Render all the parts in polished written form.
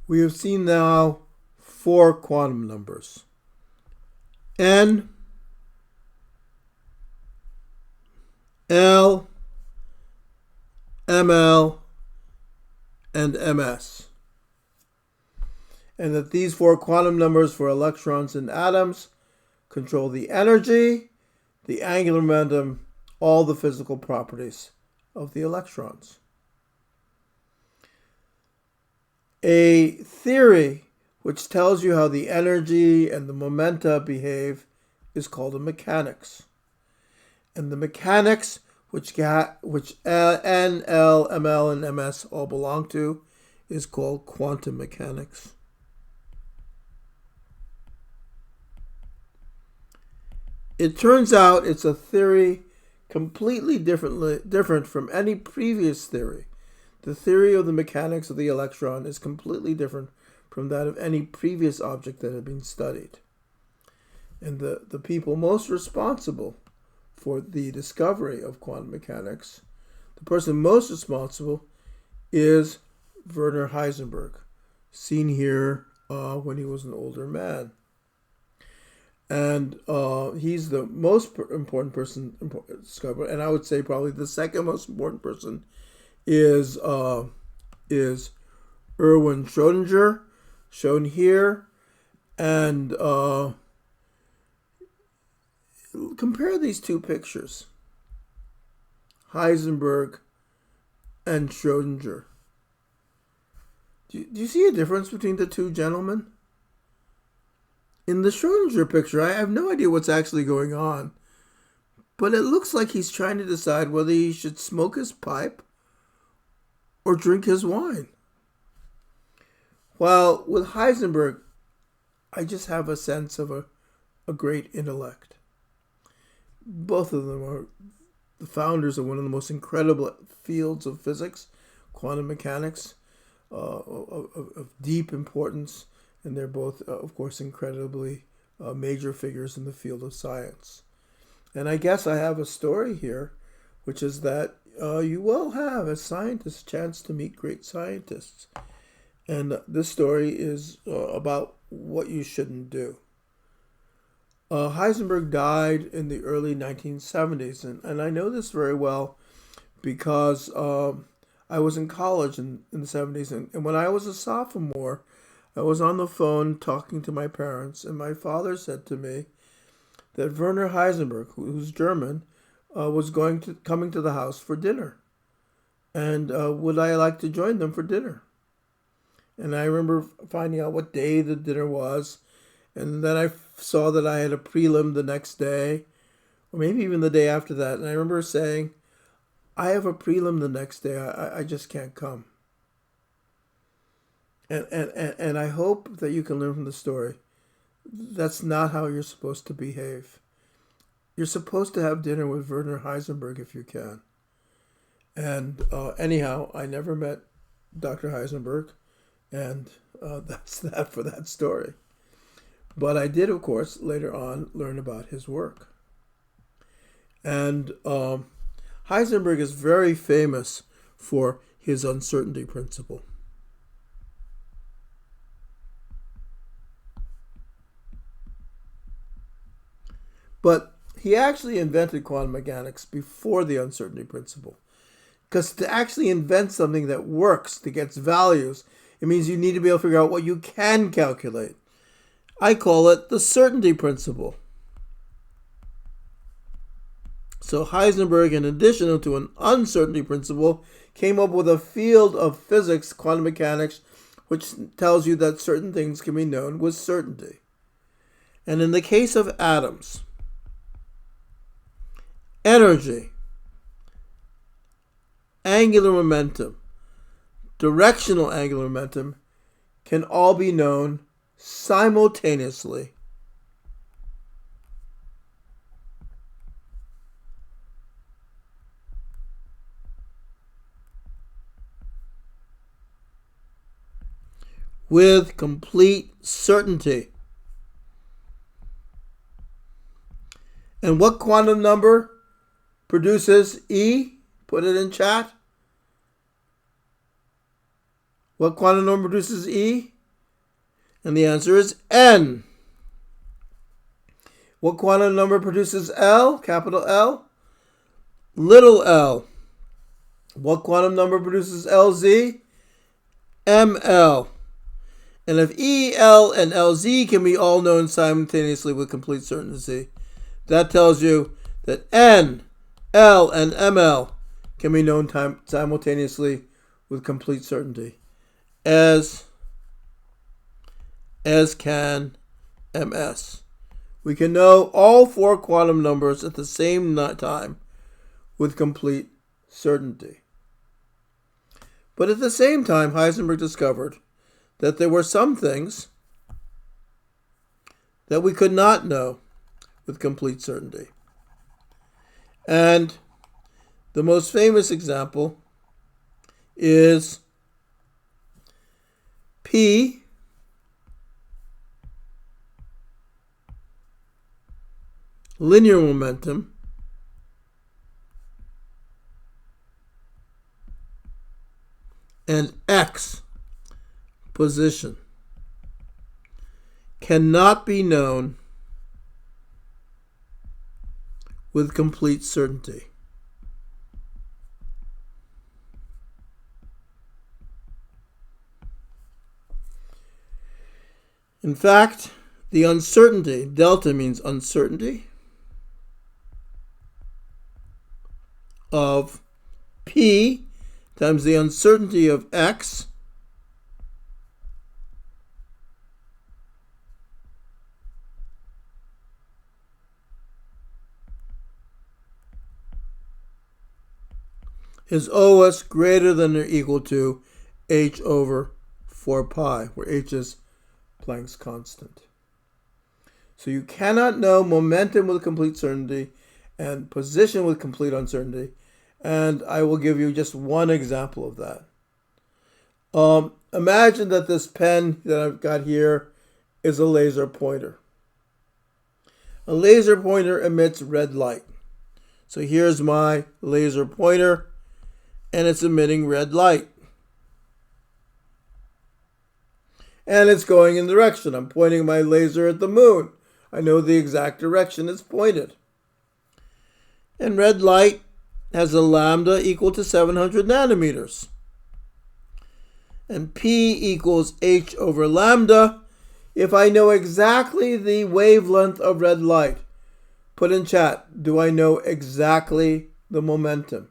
We have seen now 4 quantum numbers: N, L, ML, and MS. And that these 4 quantum numbers for electrons and atoms control the energy, the angular momentum, all the physical properties of the electrons. A theory which tells you how the energy and the momenta behave is called a mechanics. And the mechanics which N, L, ML, and MS all belong to is called quantum mechanics. It turns out it's a theory completely different from any previous theory. The theory of the mechanics of the electron is completely different from that of any previous object that had been studied. And the people most responsible for the discovery of quantum mechanics, the person most responsible is Werner Heisenberg, seen here when he was an older man. And he's the most important person discovered, and I would say probably the second most important person is Erwin Schroedinger, shown here. And compare these two pictures, Heisenberg and Schrödinger. Do you see a difference between the two gentlemen? In the Schrödinger picture, I have no idea what's actually going on, but it looks like he's trying to decide whether he should smoke his pipe or drink his wine. While with Heisenberg, I just have a sense of a great intellect. Both of them are the founders of one of the most incredible fields of physics, quantum mechanics, of deep importance. And they're both, of course, incredibly major figures in the field of science. And I guess I have a story here, which is that you will have, as scientists, a chance to meet great scientists. And this story is about what you shouldn't do. Heisenberg died in the early 1970s, and I know this very well because I was in college in the 70s, and when I was a sophomore, I was on the phone talking to my parents, and my father said to me that Werner Heisenberg, who's German, was coming to the house for dinner, and would I like to join them for dinner? And I remember finding out what day the dinner was, and then I saw that I had a prelim the next day, or maybe even the day after that, and I remember saying, I have a prelim the next day, I just can't come. And I hope that you can learn from the story. That's not how you're supposed to behave. You're supposed to have dinner with Werner Heisenberg if you can. And anyhow, I never met Dr. Heisenberg, and that's that for that story. But I did, of course, later on learn about his work. And Heisenberg is very famous for his uncertainty principle. But he actually invented quantum mechanics before the uncertainty principle. Because to actually invent something that works, that gets values, it means you need to be able to figure out what you can calculate. I call it the certainty principle. So Heisenberg, in addition to an uncertainty principle, came up with a field of physics, quantum mechanics, which tells you that certain things can be known with certainty. And in the case of atoms, energy, angular momentum, directional angular momentum can all be known simultaneously. With complete certainty. And what quantum number produces E? Put it in chat. What quantum number produces E? And the answer is n. What quantum number produces L, capital L? Little l. What quantum number produces LZ? ML. And if E, L, and LZ can be all known simultaneously with complete certainty, that tells you that N, L, and ML can be known simultaneously with complete certainty, as can MS. We can know all four quantum numbers at the same time with complete certainty. But at the same time, Heisenberg discovered that there were some things that we could not know with complete certainty. And the most famous example is P, linear momentum, and X, position, cannot be known with complete certainty. In fact, the uncertainty, delta means uncertainty, of P times the uncertainty of X is OS greater than or equal to h over 4 pi, where h is Planck's constant. So you cannot know momentum with complete certainty and position with complete uncertainty. And I will give you just one example of that. Imagine that this pen that I've got here is a laser pointer. A laser pointer emits red light. So here's my laser pointer, and it's emitting red light. And it's going in the direction. I'm pointing my laser at the moon. I know the exact direction it's pointed. And red light has a lambda equal to 700 nanometers. And P equals h over lambda if I know exactly the wavelength of red light. Put in chat, do I know exactly the momentum?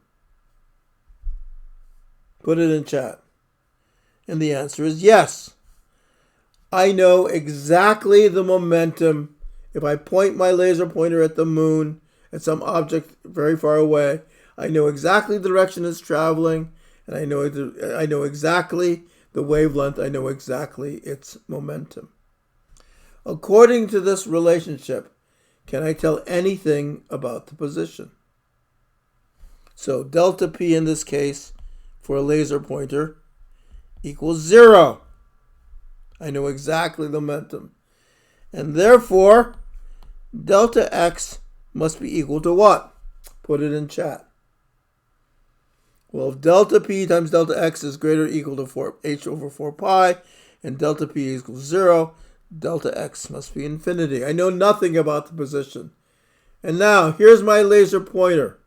Put it in chat. And the answer is yes. I know exactly the momentum. If I point my laser pointer at the moon, at some object very far away, I know exactly the direction it's traveling, and I know exactly the wavelength. I know exactly its momentum. According to this relationship, can I tell anything about the position? So delta P in this case for a laser pointer equals 0. I know exactly the momentum. And therefore, delta X must be equal to what? Put it in chat. Well, if delta P times delta X is greater or equal to h over 4 pi, and delta P equals 0, delta X must be infinity. I know nothing about the position. And now, here's my laser pointer.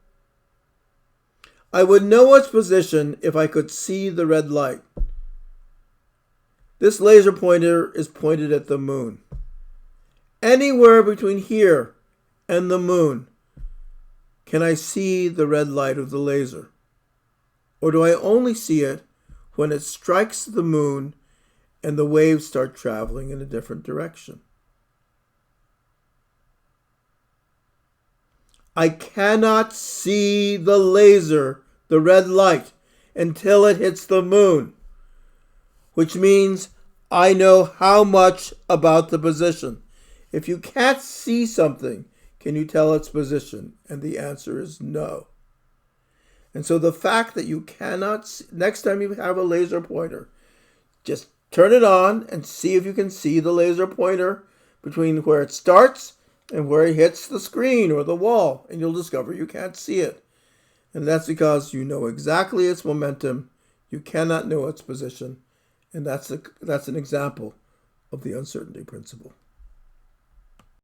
I would know its position if I could see the red light. This laser pointer is pointed at the moon. Anywhere between here and the moon, can I see the red light of the laser? Or do I only see it when it strikes the moon and the waves start traveling in a different direction? I cannot see the laser, the red light, until it hits the moon, which means I know how much about the position. If you can't see something, can you tell its position? And the answer is no. And so the fact that you cannot see, next time you have a laser pointer, just turn it on and see if you can see the laser pointer between where it starts and where it hits the screen or the wall, and you'll discover you can't see it. And that's because you know exactly its momentum. You cannot know its position. And that's an example of the uncertainty principle.